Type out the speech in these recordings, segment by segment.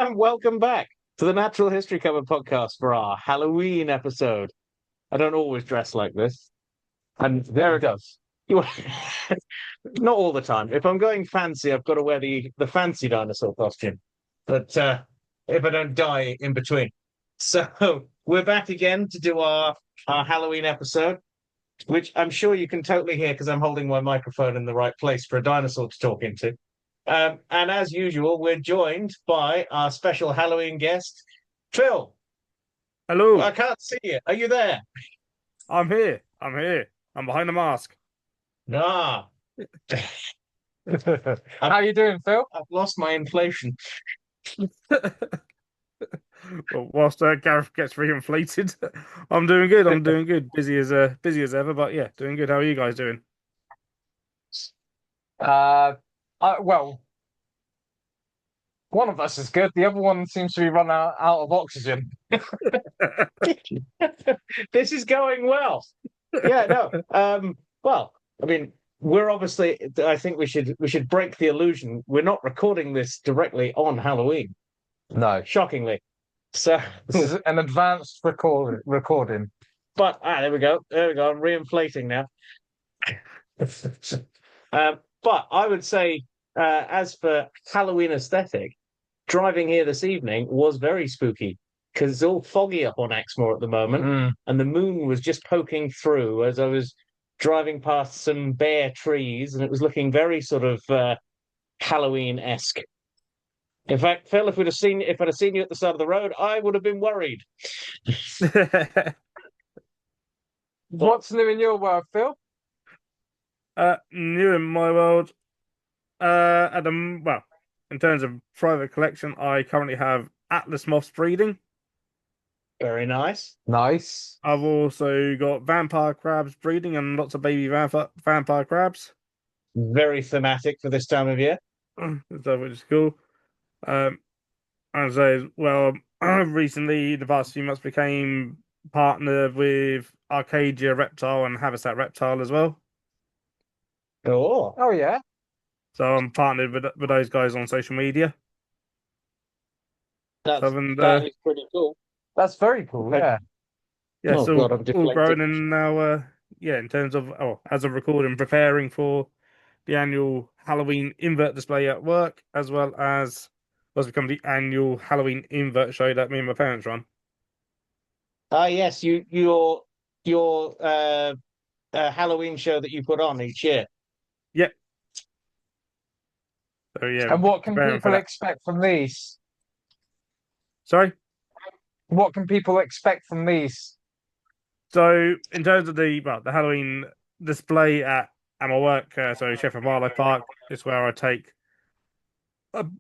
And welcome back to the Natural History Cover podcast for our Halloween episode. I don't always dress like this, and there it goes. You- Not all the time. If I'm going fancy, I've got to wear the fancy dinosaur costume. But if I don't die in between. So we're back again to do our Halloween episode, which I'm sure you can totally hear because I'm holding my microphone in the right place for a dinosaur to talk into. And as usual, we're joined by our special Halloween guest, Phil. I Hello, can't see you. Are you there? I'm here. I'm here. I'm behind the mask. Ah, How you doing, Phil? I've lost my inflation. Well, whilst Gareth gets reinflated, I'm doing good. I'm doing good. Busy as ever, but yeah, doing good. How are you guys doing? Uh, well, one of us is good. The other one seems to be running out of oxygen. This is going well. Yeah, no. Well, I mean, we're obviously. I think we should break the illusion. We're not recording this directly on Halloween, No, shockingly. So, this is an advanced recording. but there we go. There we go. I'm reinflating now. But I would say, as for Halloween aesthetic, driving here this evening was very spooky because it's all foggy up on Exmoor at the moment, Mm. and the moon was just poking through as I was driving past some bare trees, and it was looking very sort of Halloween-esque. In fact, Phil, if I'd have seen you at the side of the road, I would have been worried. What's new in your world, Phil? New in my world. Well, in terms of private collection, I currently have Atlas moths breeding. Very nice. Nice. I've also got vampire crabs breeding and lots of baby vampire crabs. Very thematic for this time of year. So which is cool. Um, and so, well, recently, the past few months, became partnered with Arcadia Reptile and Habitat Reptile as well. Oh, Oh yeah. So I'm partnered with those guys on social media. that's So, and that is pretty cool. That's very cool. Yeah. yeah, Oh so God, I'm all deflated. grown and now, yeah, in terms of, as of recording, preparing for the annual Halloween invert display at work, as well as what's become the annual Halloween invert show that me and my parents run. Ah, yes, your Halloween show that you put on each year. Yep. So yeah, And what can preparing for people that. expect from these? Sorry. What can people expect from these? So in terms of the Halloween display at my work, so Sheffield Wildlife Park is where I take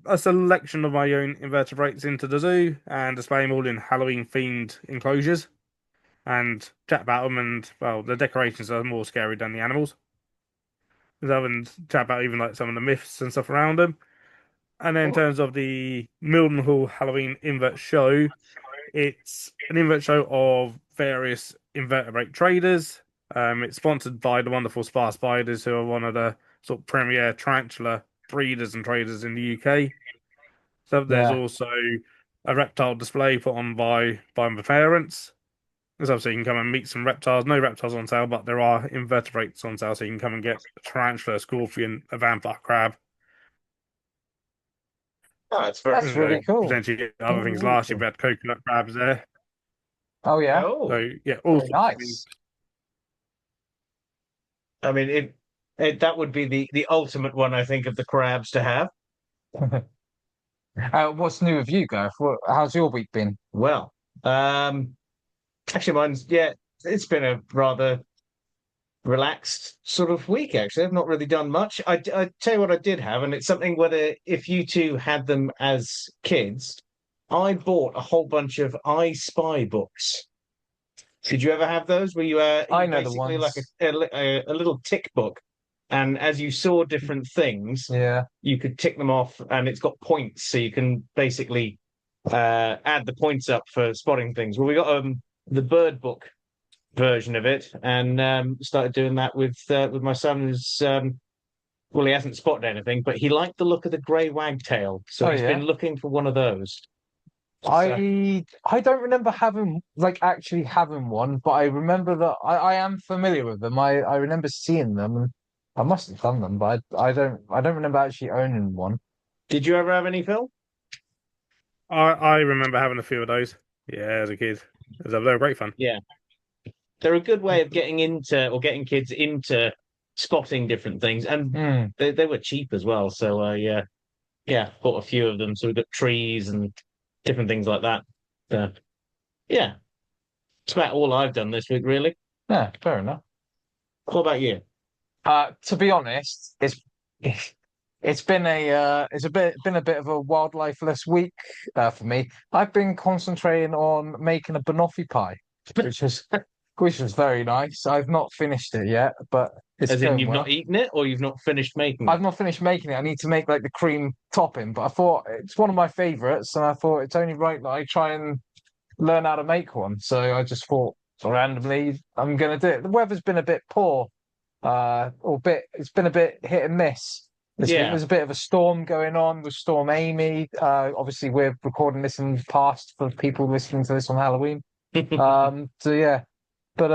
a selection of my own invertebrates into the zoo and display them all in Halloween themed enclosures and chat about them. And well, the decorations are more scary than the animals. And chat about even like some of the myths and stuff around them. And then in terms of the Mildenhall Halloween invert show, it's an invert show of various invertebrate traders. It's sponsored by the wonderful Spar Spiders, who are one of the sort of premier tarantula breeders and traders in the UK. So there's Yeah. also a reptile display put on by my parents. So obviously you can come and meet some reptiles. No reptiles on sale, but there are invertebrates on sale, so you can come and get a tarantula, a scorpion, a vampire crab, Oh, it's very, That's and really cool. potentially get other things. very Last year cool. we had coconut crabs there. Oh yeah. Oh, So yeah, all Very sorts of things. nice. I mean, that would be the ultimate one, I think, of the crabs to have. What's new with you, Gareth? How's your week been? Well, actually, it's been a rather relaxed sort of week. Actually, I've not really done much. I tell you what I did have, and it's something whether if you two had them as kids, I bought a whole bunch of I Spy books. Did you ever have those? Where I you know the basically like ones. a little tick book, and as you saw different things, Yeah. you could tick them off, and it's got points, so you can basically add the points up for spotting things. Well, we got the bird book version of it, and started doing that with my son, who's Well, he hasn't spotted anything, but he liked the look of the grey wagtail, so Oh he's yeah. been looking for one of those. So, I don't remember having like actually having one, but I remember that I am familiar with them. I remember seeing them and I must have done them, but I don't remember actually owning one. did you ever have any, Phil? I remember having a few of those. Yeah, as a kid, they were great fun. Yeah, they're a good way of getting into or getting kids into spotting different things, and Hmm. they were cheap as well. So, yeah, bought a few of them. So we've got trees and different things like that. So, yeah, it's about all I've done this week, really. Yeah, fair enough. What about you? To be honest, it's been a bit of a wildlifeless week for me. I've been concentrating on making a banoffee pie, which is which was very nice. I've not finished it yet, but it's As in, going you've well. not eaten it, or you've not finished making it? I've not finished making it. I need to make like the cream topping, but I thought it's one of my favorites, and I thought it's only right that I try and learn how to make one. So I just thought randomly I'm gonna do it. The weather's been a bit poor, or bit it's been a bit hit and miss this week. Yeah. There's a bit of a storm going on with Storm Amy. Obviously we're recording this in the past for people listening to this on Halloween. So yeah, but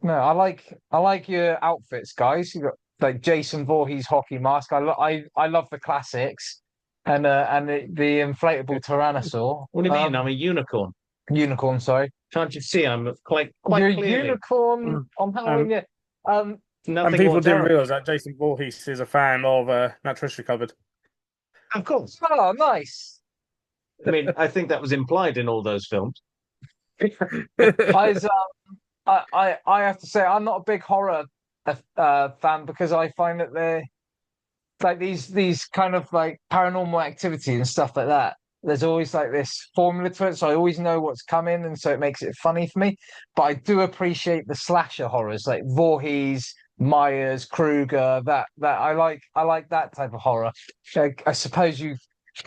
no, I like your outfits, guys. You got like Jason Voorhees hockey mask. I love the classics, and the inflatable Tyrannosaur. What do you mean? I'm a unicorn. Unicorn, sorry. Can't you see? I'm quite You're a clearly unicorn on Halloween, And yeah. Um, and nothing people didn't whatsoever. realize that Jason Voorhees is a fan of Natural History Covered. Of course. oh, nice. I mean, I think that was implied in all those films. I, was, I have to say I'm not a big horror fan because I find that they're like these kind of like paranormal activity and stuff like that. There's always like this formula to it, so I always know what's coming, and so it makes it funny for me. But I do appreciate the slasher horrors like Voorhees, Myers, Kruger. That I like that type of horror. Like, I suppose you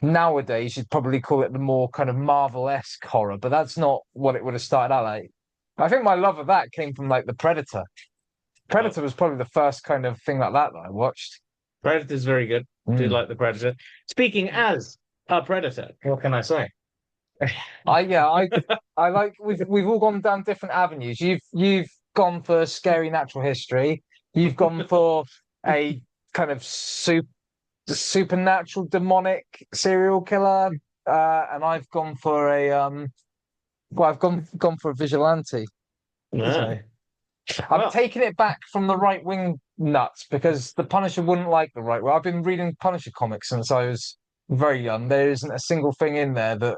nowadays you'd probably call it the more kind of Marvel-esque horror, but that's not what it would have started out like. I think my love of that came from like the Predator. Predator was probably the first kind of thing like that I watched. Predator's very good. Do Mm. like the Predator. Speaking as a Predator, what can I say? I like we've all gone down different avenues. You've gone for scary natural history. You've gone for a kind of supernatural demonic serial killer. And I've gone for a well, I've gone for a vigilante. Ah, So I'm well, taking it back from the right wing nuts because the Punisher wouldn't like the right wing. I've been reading Punisher comics since I was very young. There isn't a single thing in there that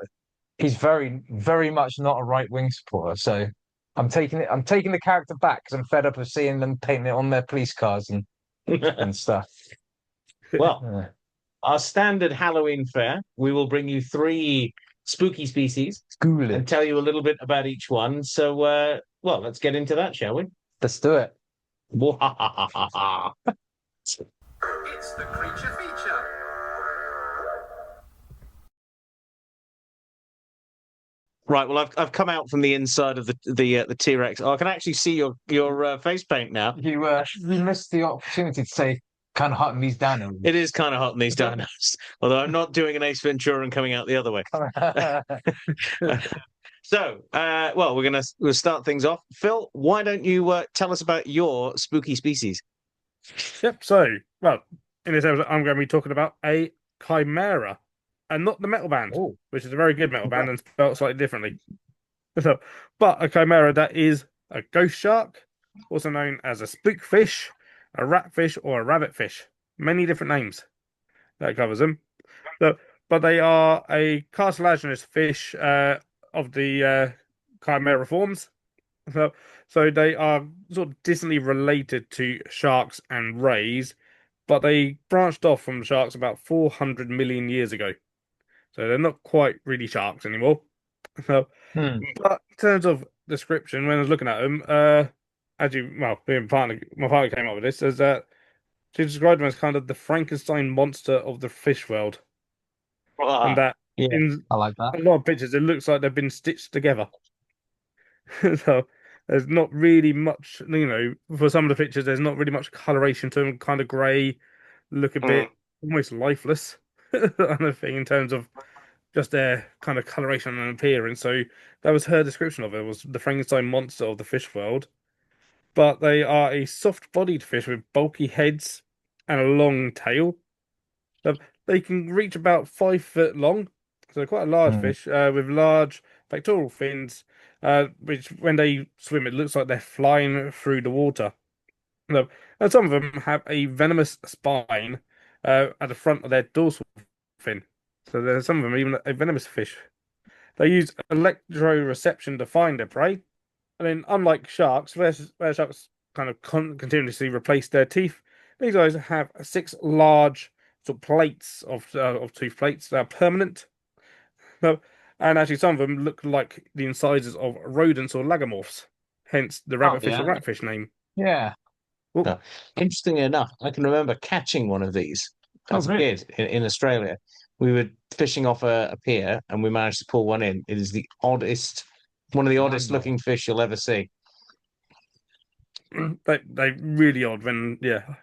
he's very much not a right wing supporter. So I'm taking the character back because I'm fed up of seeing them painting it on their police cars and stuff. well, Yeah. our standard Halloween fare, we will bring you three spooky species School and it. tell you a little bit about each one. So, well, let's get into that, shall we? Let's do it. It's the creature feature. Right. Well, I've come out from the inside of the T-Rex. Oh, I can actually see your face paint now. You missed the opportunity to say kind of hunting these down. It is kind of hot in these dinos, although I'm not doing an Ace Ventura and coming out the other way. So, well, we'll start things off. Phil, why don't you tell us about your spooky species? Yep. So, well, in this episode, I'm going to be talking about a chimera, and not the metal band, Oh. which is a very good metal band and spelled slightly differently. So, but a chimera that is a ghost shark, also known as a spookfish, a ratfish, or a rabbitfish. Many different names that covers them. So, but they are a cartilaginous fish of the chimera forms. So they are sort of distantly related to sharks and rays, but they branched off from sharks about 400 million years ago. So they're not quite really sharks anymore. So, Hmm. but in terms of description, when I was looking at them, my partner came up with this, as that she described them as kind of the Frankenstein monster of the fish world, and that Yeah, in I like that. a lot of pictures it looks like they've been stitched together. So there's not really much, for some of the pictures, there's not really much coloration to them, kind of grey. look a Mm. bit almost lifeless on the thing in terms of just their kind of coloration and appearance. So that was her description of it, was the Frankenstein monster of the fish world. But they are a soft-bodied fish with bulky heads and a long tail. Uh, They can reach about 5 foot long, so they're quite a large Mm. fish with large pectoral fins, which when they swim, it looks like they're flying through the water. Uh, And some of them have a venomous spine at the front of their dorsal fin. So there's some of them even a venomous fish. They use electroreception to find their prey. And then, unlike sharks, where sharks kind of continuously replace their teeth, these guys have six large sort of plates of tooth plates that are permanent. So, and actually, some of them look like the incisors of rodents or lagomorphs, hence the Oh, rabbitfish or Yeah. ratfish name. yeah. Well, Yeah. Interestingly enough, I can remember catching one of these Oh, as a really? kid in Australia. We were fishing off a pier and we managed to pull one in. It is one of the oddest Wow. looking fish you'll ever see. they really odd. When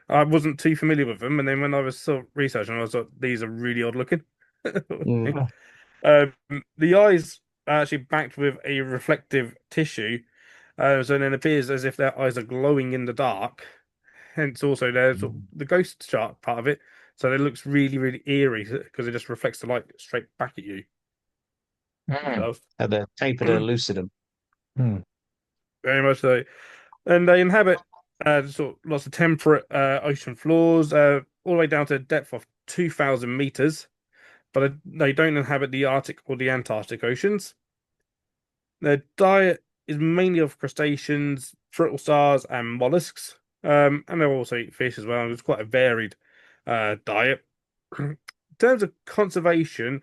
I wasn't too familiar with them, and then when I was sort of researching, I was like, these are really odd looking. Mm. Um, the eyes are actually backed with a reflective tissue, so then it appears as if their eyes are glowing in the dark. Hence, also there's sort of the ghost shark part of it, so it looks really, really eerie because it just reflects the light straight back at you. Mm. So, Had the tapered lucidum. Mm. very much so. And they inhabit sort of lots of temperate ocean floors, all the way down to a depth of 2,000 meters, but they don't inhabit the Arctic or the Antarctic oceans. Their diet is mainly of crustaceans, brittle stars, and mollusks. And they'll also eat fish as well. It's quite a varied diet. In terms of conservation,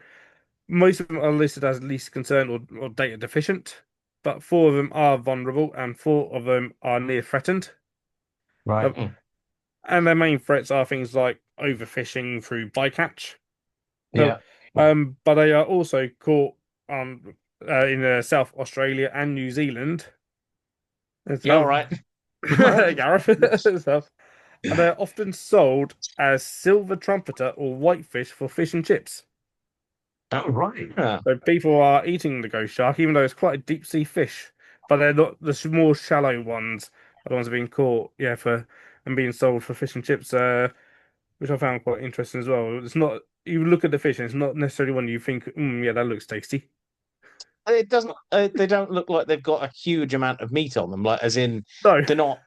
most of them are listed as least concerned or data deficient, but four of them are vulnerable and four of them are near threatened. Right. Mm. And their main threats are things like overfishing through bycatch. No, Yeah. but they are also caught in South Australia and New Zealand. And You all so, right? Gareth, so, and they're often sold as silver trumpeter or whitefish for fish and chips. Oh, right. Yeah. So people are eating the ghost shark, even though it's quite a deep sea fish. But they're not the more shallow ones, are the ones being caught, for and being sold for fish and chips. Which I found quite interesting as well. It's not you look at the fish and it's not necessarily one you think, yeah, that looks tasty. It doesn't. They don't look like they've got a huge amount of meat on them. Like, as in, No, they're not.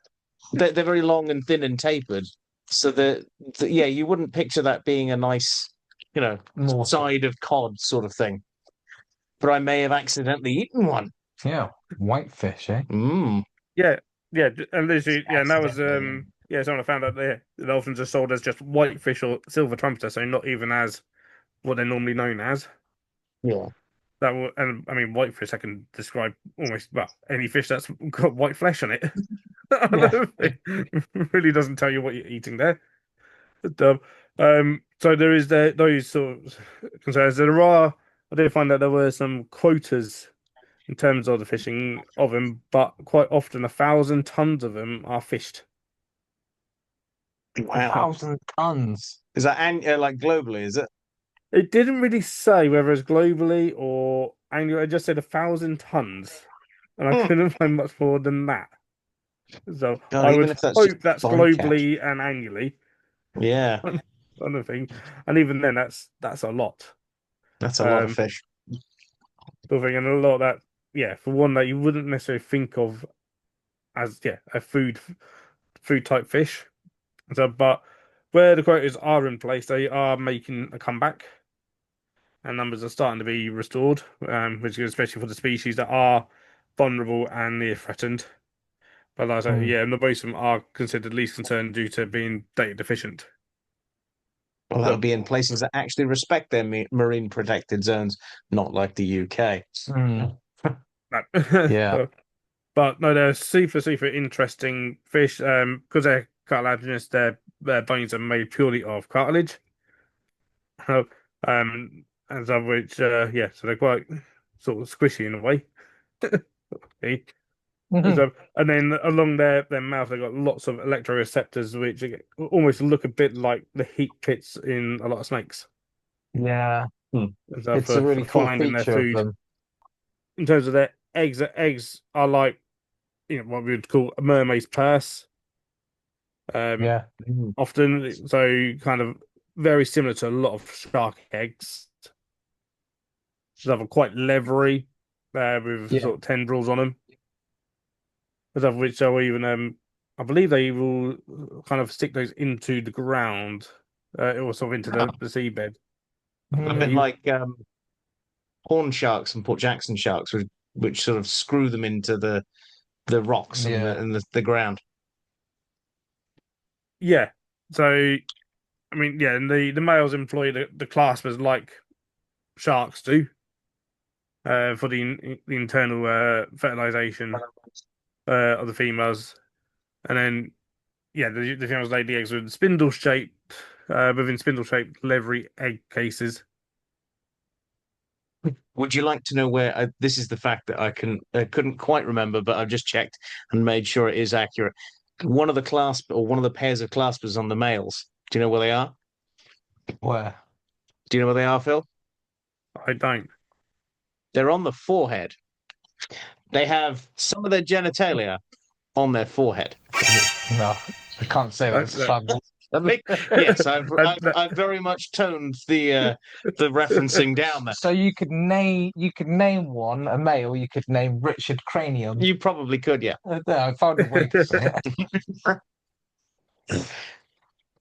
They're very long and thin and tapered. So yeah, you wouldn't picture that being a nice, More. side of cod sort of thing. But I may have accidentally eaten one. Yeah. Whitefish, eh? Mm. yeah, and literally, and that was Accidentally. someone I found out there. The dolphins are sold as just whitefish or silver trumpeter, so not even as what they're normally known as. Yeah. And I mean, whitefish I can describe almost any fish that's got white flesh on it. Yeah. It really doesn't tell you what you're eating there. But, so there is those sort of concerns. I did find that there were some quotas in terms of the fishing of them, but quite often 1,000 tons of them are fished. A Wow. 1,000 tons. Is that like globally? Is it? It didn't really say whether it's globally or annually. It just said 1,000 tons, and I Hmm. couldn't find much more than that. So God, I even would if that's just hope that's bycatch. globally and annually. Yeah, Kind of thing, and even then, that's a lot. that's a lot of Um, fish. sort of thing, and a lot of that, for one that you wouldn't necessarily think of as a food type fish. So, but where the quotas are in place, they are making a comeback, and numbers are starting to be restored, which is especially for the species that are vulnerable and near threatened. But like I say, Mm. most of them are considered least concerned due to being data deficient. Well, that'll So, be in places that actually respect their marine protected zones, not like the UK. Mm. no. Yeah. But no, they're super, super interesting fish. Because they're cartilaginous, their bones are made purely of cartilage. So, and of which, so they're quite sort of squishy in a way. Okay. And then along their mouth, they've got lots of electroreceptors, which almost look a bit like the heat pits in a lot of snakes. Yeah, And so it's a really for cool finding their feature of food. them. In terms of their eggs are like what we would call a mermaid's purse. Yeah, Often, so kind of very similar to a lot of shark eggs. They're quite leathery, with Yeah. sort of tendrils on them. Of which are even, I believe they will kind of stick those into the ground, or sort of into the seabed. A bit like horn sharks and Port Jackson sharks, which sort of screw them into the rocks and Yeah. the ground. Yeah. So, I mean, yeah, and the males employ the claspers like sharks do, for the internal fertilization of the females, and then yeah, the females lay the eggs with spindle shaped, within spindle shaped leathery egg cases. Would you like to know where this is the fact that I couldn't quite remember, but I've just checked and made sure it is accurate. One of the pairs of claspers on the males. Do you know where they are? Where? Do you know where they are, Phil? I don't. They're on the forehead. They have some of their genitalia on their forehead. No, I can't say that's fabulous. Yes, I've very much toned the referencing down there. So you could name one a male. You could name Richard Cranium. You probably could, yeah. I found a way to say it.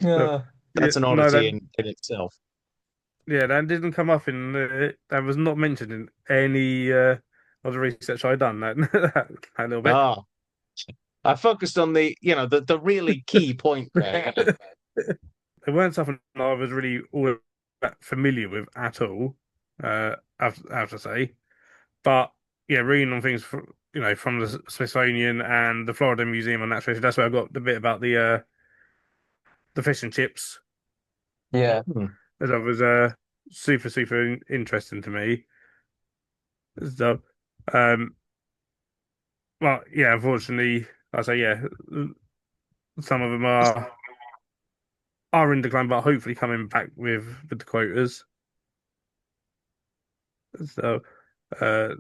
Yeah. That's an oddity in itself. Yeah, that didn't come up that was not mentioned in any of the research I'd done. That little bit. Ah, I focused on the really key point there. They weren't something I was really all that familiar with at all. I have to say, but yeah, reading on things from the Smithsonian and the Florida Museum of Natural History, that's where I got the bit about the fish and chips. Yeah. That was super interesting to me. So, well, yeah, unfortunately, I say yeah, some of them are in decline, but hopefully coming back with the quotas. So, I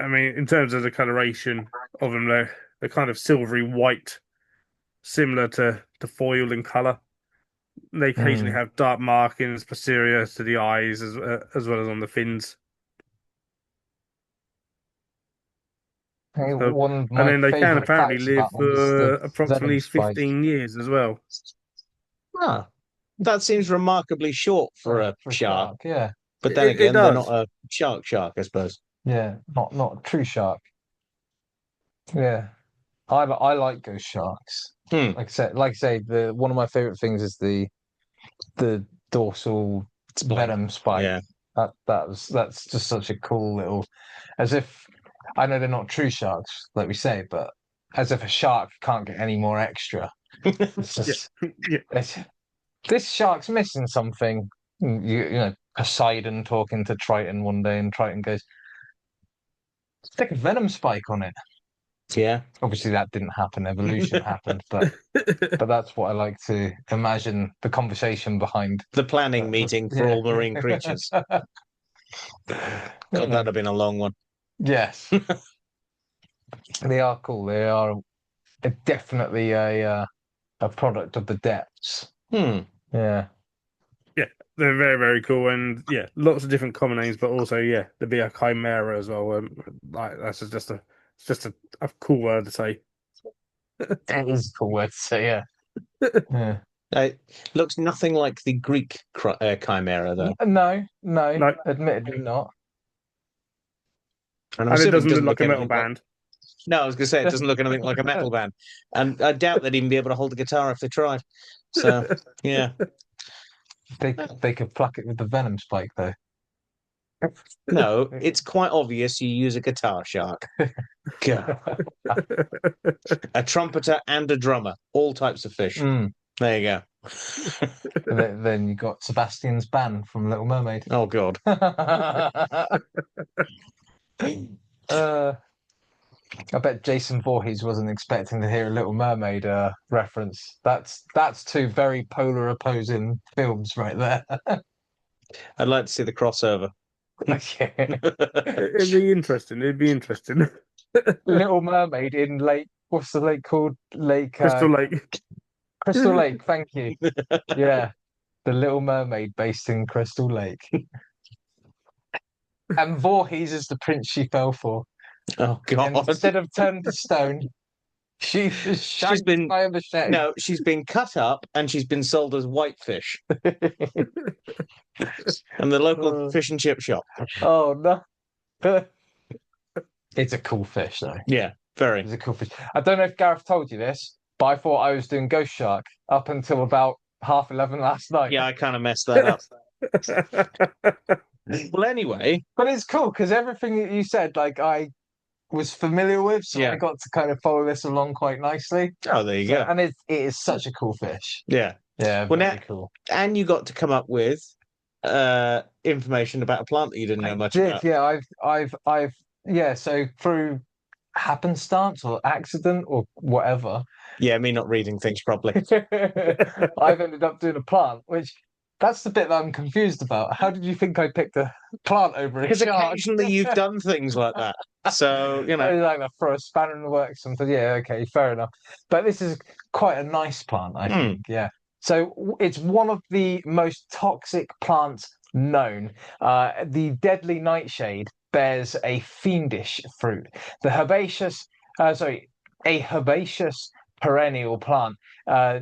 mean, in terms of the coloration of them, they're kind of silvery white, similar to foil in color. They occasionally have dark markings posterior to the eyes as well as on the fins. So, One of and my then they can favourite apparently facts live about them is for the approximately venom spike. 15 years as well. Ah, that seems remarkably short for a shark. Yeah. But then It again, they're does. not a shark, I suppose. Yeah. Not a true shark. Yeah. I like ghost sharks. Like I say, one of my favorite things is the dorsal venom spike. Yeah. That's just such a cool little, as if, I know they're not true sharks, like we say, but as if a shark can't get any more extra. It's just, this shark's missing something. You know, Poseidon talking to Triton one day, and Triton goes, "Stick a venom spike on it." Yeah. Obviously, that didn't happen. Evolution happened, but that's what I like to imagine the conversation behind. The planning meeting for all marine creatures. God, that'd have been a long one. Yes. They are cool. They are definitely a product of the depths. Yeah. Yeah, they're very very cool, and yeah, lots of different common names, but also yeah, there'd be a chimera as well. Like that's just a cool word to say. That is a cool word to say. Yeah. Yeah. It looks nothing like the Greek chimera, though. No, No. admittedly not. And it doesn't look like a metal anything band. No, I was going to say it doesn't look anything like a metal band, and I doubt they'd even be able to hold a guitar if they tried. So yeah, They could pluck it with the venom spike though. no, it's quite obvious you use a guitar shark. God. A trumpeter and a drummer, all types of fish. There you go. And then you got Sebastian's band from Little Mermaid. Oh God. I bet Jason Voorhees wasn't expecting to hear a Little Mermaid reference. That's two very polar opposing films right there. I'd like to see the crossover. It'd be interesting. It'd be interesting. Little Mermaid in Lake. What's the lake called? Crystal Lake. Crystal Lake. Thank you. Yeah, the Little Mermaid based in Crystal Lake. And Voorhees is the prince she fell for. Oh And God! instead of turned to stone, she was shagged been- by a machete. No, she's been cut up and she's been sold as whitefish in the local fish and chip shop. Oh no. It's a cool fish though. Yeah, very. It's a cool fish. I don't know if Gareth told you this, but I thought I was doing Ghost Shark up until about 11:30 last night. Yeah, I kind of messed that up. Well, anyway, But it's cool because everything that you said, like I was familiar with, so Yeah. I got to kind of follow this along quite nicely. oh, there you So- go. and it is such a cool fish. Yeah, Yeah, Well, very now- cool. and you got to come up with information about a plant that you didn't know much about. Yeah, I've yeah. So through happenstance or accident or whatever, Yeah, me not reading things properly. I've ended up doing a plant, which that's the bit that I'm confused about. How did you think I picked a plant over a Because shark? occasionally you've done things like that. So, you know, Like that, throw a spanner in the works, something. Yeah, okay, fair enough. But this is quite a nice plant, I think. Yeah. So it's one of the most toxic plants known. The deadly nightshade bears a fiendish fruit. The a herbaceous perennial plant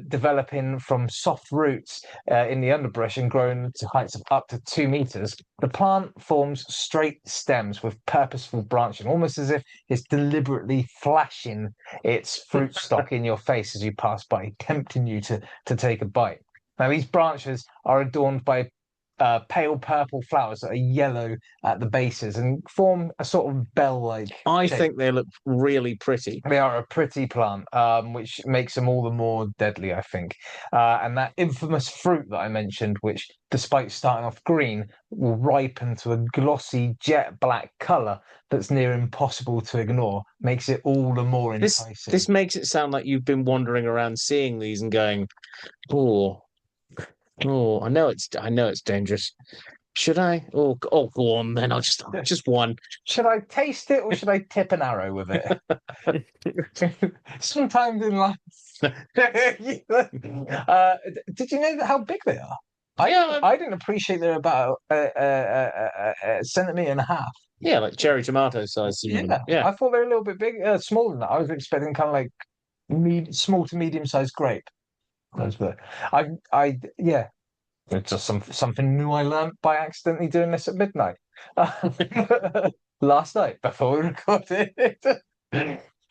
developing from soft roots in the underbrush and growing to heights of up to 2 meters. The plant forms straight stems with purposeful branching, almost as if it's deliberately flashing its fruit stock in your face as you pass by, tempting you to take a bite. Now, these branches are adorned by pale purple flowers that are yellow at the bases and form a sort of bell-like I shape. think they look really pretty. They are a pretty plant, which makes them all the more deadly, I think. And that infamous fruit that I mentioned, which, despite starting off green, will ripen to a glossy jet black colour that's near impossible to ignore, makes it all the more enticing. This makes it sound like you've been wandering around seeing these and going, oh, I know it's dangerous. Should I? Oh, go on then. I'll just one. Should I taste it or should I tip an arrow with it? Sometimes in life. Did you know how big they are? I didn't appreciate they're about a centimetre and a half. Yeah, like cherry tomato size. Yeah. I thought they were a little bit big, smaller than that. I was expecting kind of like small to medium sized grape. That's the yeah. It's just something new I learned by accidentally doing this at midnight last night before we recorded.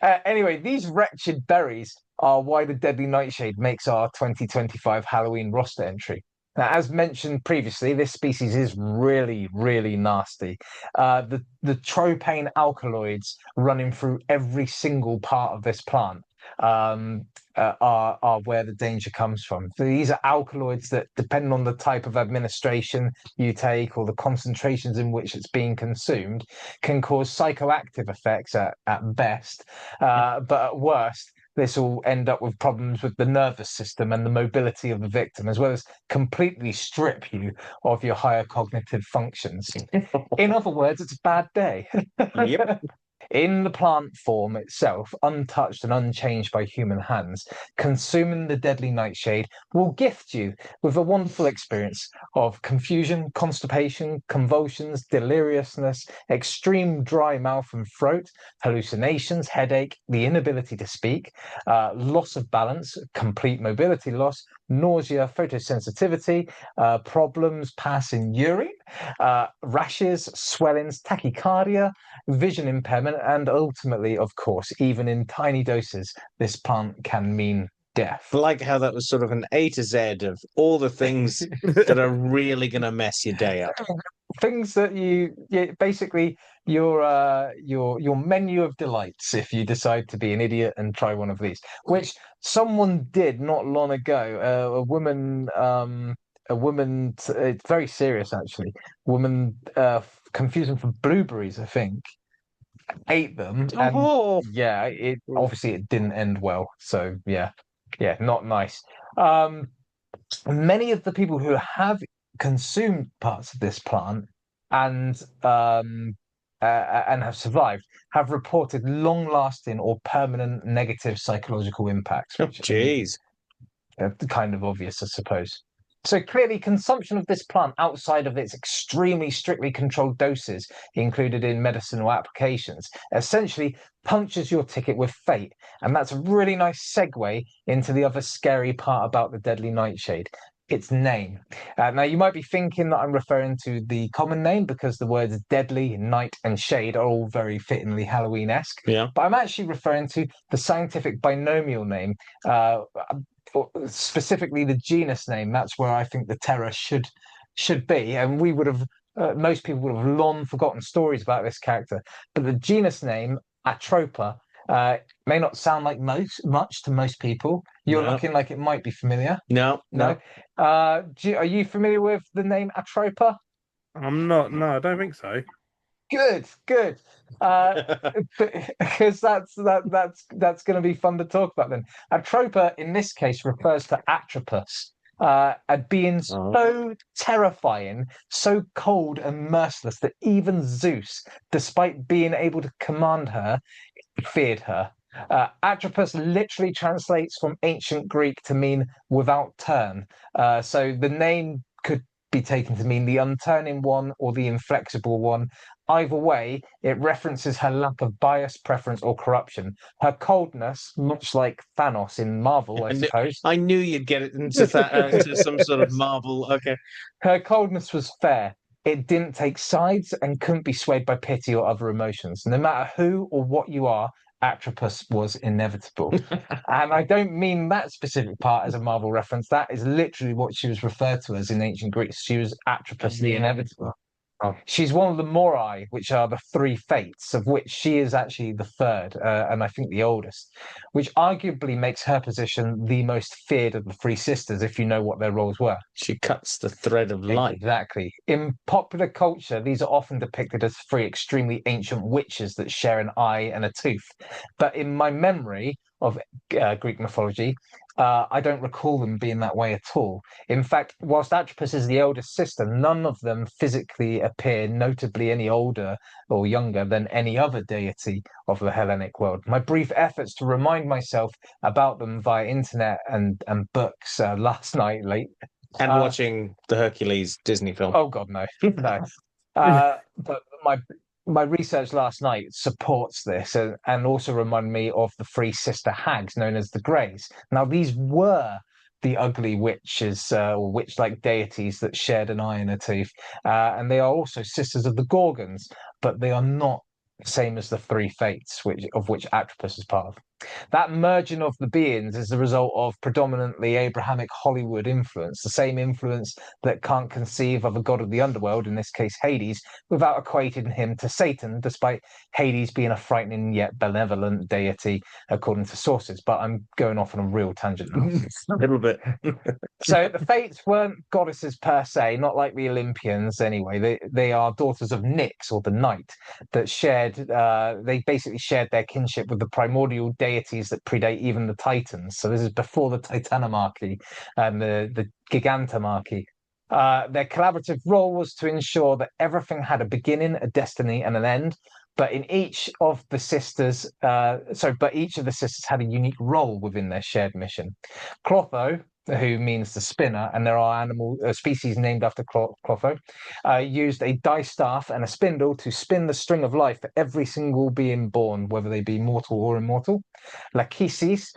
Anyway, these wretched berries are why the deadly nightshade makes our 2025 Halloween roster entry. Now, as mentioned previously, this species is really, really nasty. The tropane alkaloids running through every single part of this plant are where the danger comes from. So these are alkaloids that, depending on the type of administration you take or the concentrations in which it's being consumed, can cause psychoactive effects at best, but at worst, this will end up with problems with the nervous system and the mobility of the victim, as well as completely strip you of your higher cognitive functions. In other words, it's a bad day. Yep. In the plant form itself, untouched and unchanged by human hands, consuming the deadly nightshade will gift you with a wonderful experience of confusion, constipation, convulsions, deliriousness, extreme dry mouth and throat, hallucinations, headache, the inability to speak, loss of balance, complete mobility loss, nausea, photosensitivity, problems passing urine, rashes, swellings, tachycardia, vision impairment, and ultimately, of course, even in tiny doses, this plant can mean death. I like how that was sort of an A to Z of all the things that are really going to mess your day up. Things that basically your menu of delights if you decide to be an idiot and try one of these, which someone did not long ago. A woman, it's very serious actually. Woman confusing for blueberries, I think. ate them, and Oh, yeah, it obviously it didn't end well. So yeah, not nice. Um, Many of the people who have consumed parts of this plant and and have survived have reported long-lasting or permanent negative psychological impacts, which jeez. are kind of obvious, I suppose. So clearly, consumption of this plant outside of its extremely strictly controlled doses included in medicinal applications essentially punctures your ticket with fate. And that's a really nice segue into the other scary part about the deadly nightshade. Its name. Now, you might be thinking that I'm referring to the common name because the words deadly, night, and shade are all very fittingly Halloween-esque. Yeah. But I'm actually referring to the scientific binomial name, specifically the genus name. That's where I think the terror should be. And we would have, most people would have long forgotten stories about this character. But the genus name, Atropa, may not sound like much to most people. You're No. looking like it might be familiar. No. Are you familiar with the name Atropa? I'm not. No, I don't think so. Good. Because that's going to be fun to talk about then. Atropa in this case refers to Atropus, a being so terrifying, so cold and merciless that even Zeus, despite being able to command her, feared her. Atropus literally translates from ancient Greek to mean without turn. So the name could be taken to mean the unturning one or the inflexible one. Either way, it references her lack of bias, preference, or corruption. Her coldness, much like Thanos in Marvel, I suppose. I knew you'd get it into that into some sort of Marvel. Okay. Her coldness was fair. It didn't take sides and couldn't be swayed by pity or other emotions. No matter who or what you are, Atropus was inevitable. And I don't mean that specific part as a Marvel reference. That is literally what she was referred to as in ancient Greece. She was Atropus the inevitable. She's one of the Morai, which are the three fates, of which she is actually the third, and I think the oldest, which arguably makes her position the most feared of the three sisters, if you know what their roles were. She cuts the thread of life. Exactly. In popular culture, these are often depicted as three extremely ancient witches that share an eye and a tooth. But in my memory of Greek mythology, I don't recall them being that way at all. In fact, whilst Atropus is the eldest sister, none of them physically appear notably any older or younger than any other deity of the Hellenic world. My brief efforts to remind myself about them via internet and books last night late. And watching the Hercules Disney film. Oh God, no. But my research last night supports this and also reminded me of the three sister hags known as the Greys. Now, these were the ugly witches or witch-like deities that shared an eye and a tooth. And they are also sisters of the Gorgons, but they are not the same as the three fates, of which Atropus is part of. That merging of the beings is the result of predominantly Abrahamic Hollywood influence, the same influence that can't conceive of a god of the underworld, in this case Hades, without equating him to Satan, despite Hades being a frightening yet benevolent deity, according to sources. But I'm going off on a real tangent now. A little bit. So the Fates weren't goddesses per se, not like the Olympians anyway. They are daughters of Nyx, or the night, that they basically shared their kinship with the primordial deities that predate even the Titans. So this is before the Titanomarchy and the Gigantomarchy. Their collaborative role was to ensure that everything had a beginning, a destiny, and an end. But each of the sisters had a unique role within their shared mission. Clotho, who means the spinner, and there are species named after Clotho, used a distaff and a spindle to spin the string of life for every single being born, whether they be mortal or immortal. Lachesis,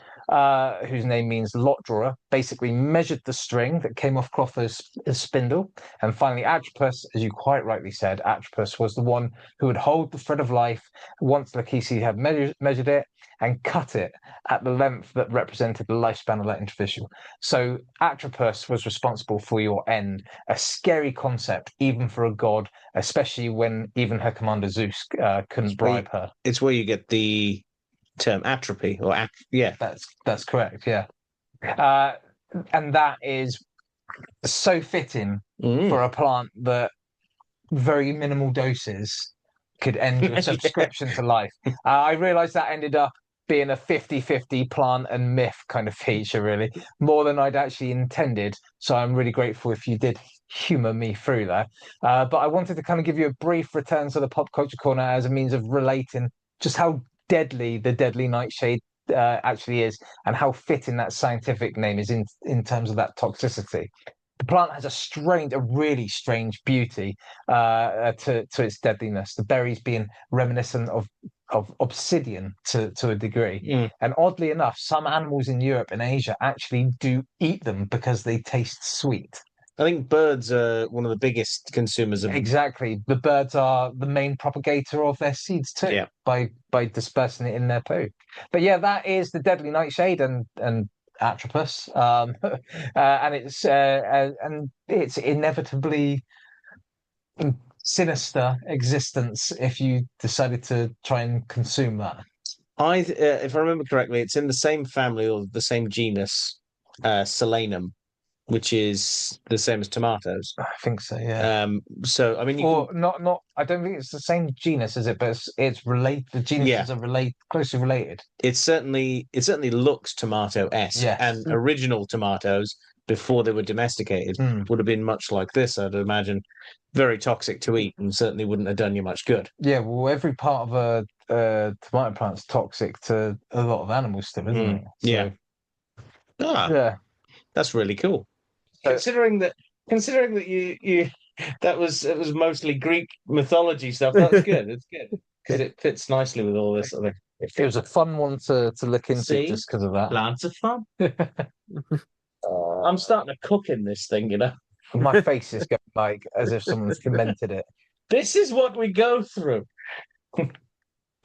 whose name means lot drawer, basically measured the string that came off Clotho's spindle. And finally, Atropus, as you quite rightly said, Atropus was the one who would hold the thread of life once Lachesis had measured it and cut it at the length that represented the lifespan of that individual. So Atropus was responsible for your end, a scary concept even for a god, especially when even her commander Zeus couldn't bribe her. It's where you get the term atrophy, or yeah. That's correct, yeah. And that is so fitting for a plant that very minimal doses could end your subscription to life. I realized that ended up being a 50-50 plant and myth kind of feature, really, more than I'd actually intended. So I'm really grateful if you did humor me through that. But I wanted to kind of give you a brief return to the pop culture corner as a means of relating just how deadly the deadly nightshade actually is, and how fitting that scientific name is in terms of that toxicity. The plant has a really strange beauty to its deadliness. The berries being reminiscent of obsidian to a degree. Mm. And oddly enough, some animals in Europe and Asia actually do eat them because they taste sweet. I think birds are one of the biggest consumers of. Exactly. The birds are the main propagator of their seeds too, Yeah. by dispersing it in their poo. But yeah, that is the deadly nightshade and Atropus, and it's inevitably sinister existence if you decided to try and consume that. If I remember correctly, it's in the same family or the same genus, Solanum, which is the same as tomatoes. I think so, yeah. So I mean, not. I don't think it's the same genus, is it? But it's related. The genuses are closely related. It certainly looks tomato-esque, Yes. and original tomatoes before they were domesticated would have been much like this, I'd imagine. Very toxic to eat, and certainly wouldn't have done you much good. Yeah, well, every part of a tomato plant's toxic to a lot of animals still, isn't it? Yeah. Yeah. That's really cool. So- Considering that you it was mostly Greek mythology stuff. That's good. It's good because it fits nicely with all this other. It was a fun one to look into See? just because of that. Plants are fun. I'm starting to cook in this thing, you know. My face is going like as if someone's commented it. This is what we go through. Do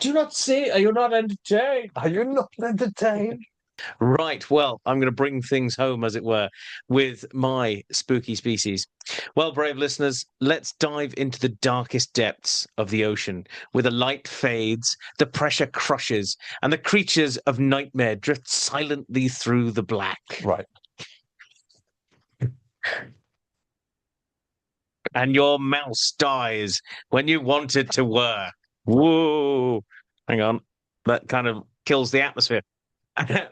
you not see? Are you not entertained? Are you not entertained? Right. Well, I'm going to bring things home, as it were, with my spooky species. Well, brave listeners, let's dive into the darkest depths of the ocean, where the light fades, the pressure crushes, and the creatures of nightmare drift silently through the black. Right. And your mouse dies when you want it to whir. Whoa. Hang on. That kind of kills the atmosphere.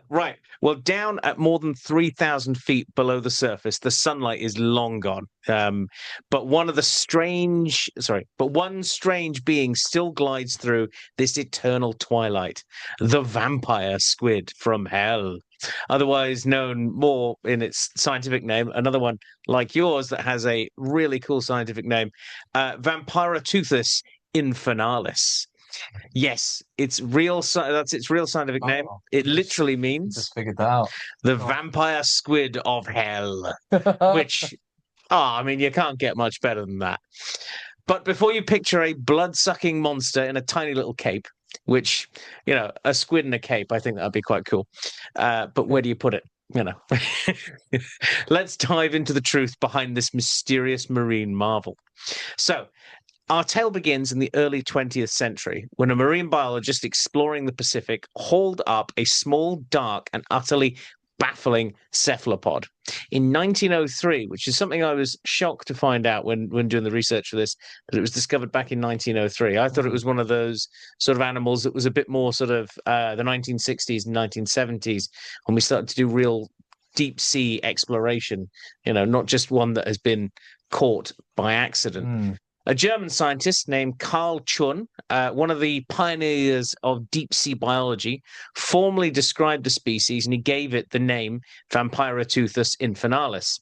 Right. Well, down at more than 3,000 feet below the surface, the sunlight is long gone. But one strange being still glides through this eternal twilight. The vampire squid from hell, otherwise known more in its scientific name. Another one like yours that has a really cool scientific name, Vampiroteuthis infinalis. Yes, that's its real scientific name. It literally means Just figured that out. the vampire squid of hell, which, I mean, you can't get much better than that. But before you picture a blood-sucking monster in a tiny little cape, which, you know, a squid in a cape, I think that'd be quite cool. But where do you put it? You know, let's dive into the truth behind this mysterious marine marvel. So, our tale begins in the early 20th century when a marine biologist exploring the Pacific hauled up a small, dark, and utterly baffling cephalopod. In 1903, which is something I was shocked to find out when doing the research for this, that it was discovered back in 1903. I thought it was one of those sort of animals that was a bit more sort of the 1960s and 1970s when we started to do real deep sea exploration, you know, not just one that has been caught by accident. A German scientist named Carl Chun, one of the pioneers of deep sea biology, formally described the species and he gave it the name Vampiroteuthis infinalis.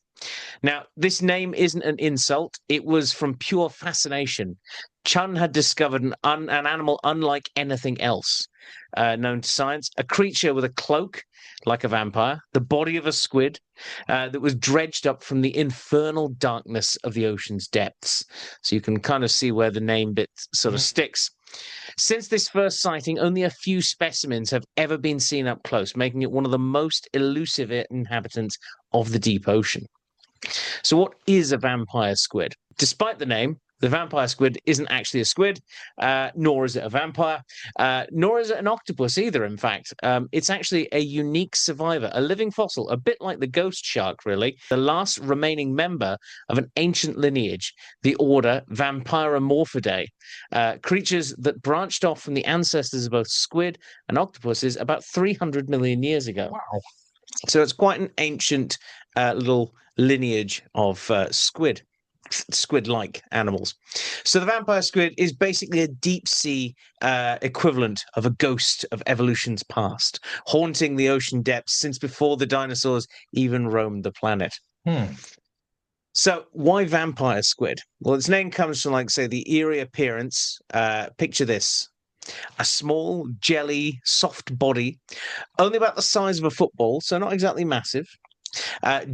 Now, this name isn't an insult. It was from pure fascination. Chun had discovered an animal unlike anything else known to science, a creature with a cloak like a vampire, the body of a squid that was dredged up from the infernal darkness of the ocean's depths. So you can kind of see where the name bit sort of sticks. Since this first sighting, only a few specimens have ever been seen up close, making it one of the most elusive inhabitants of the deep ocean. So what is a vampire squid? Despite the name, the vampire squid isn't actually a squid, nor is it a vampire, nor is it an octopus either, in fact. It's actually a unique survivor, a living fossil, a bit like the ghost shark, really, the last remaining member of an ancient lineage, the order Vampiromorphidae, creatures that branched off from the ancestors of both squid and octopuses about 300 million years ago. Wow. So it's quite an ancient little lineage of squid-like animals. So the vampire squid is basically a deep sea equivalent of a ghost of evolution's past, haunting the ocean depths since before the dinosaurs even roamed the planet. So why vampire squid? Well, its name comes from, like, say, the eerie appearance. Picture this. A small, jelly, soft body, only about the size of a football, so not exactly massive.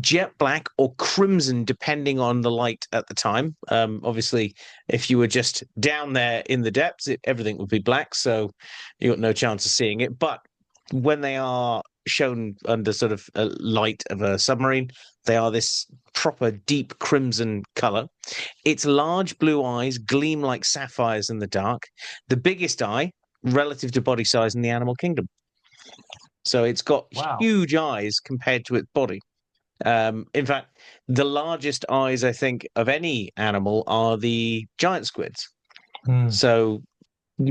Jet black or crimson, depending on the light at the time. Obviously, if you were just down there in the depths, everything would be black, so you got no chance of seeing it. But when they are shown under sort of a light of a submarine, they are this proper deep crimson color. Its large blue eyes gleam like sapphires in the dark. The biggest eye relative to body size in the animal kingdom. So it's got huge eyes compared to its body. In fact, the largest eyes, I think, of any animal are the giant squids. So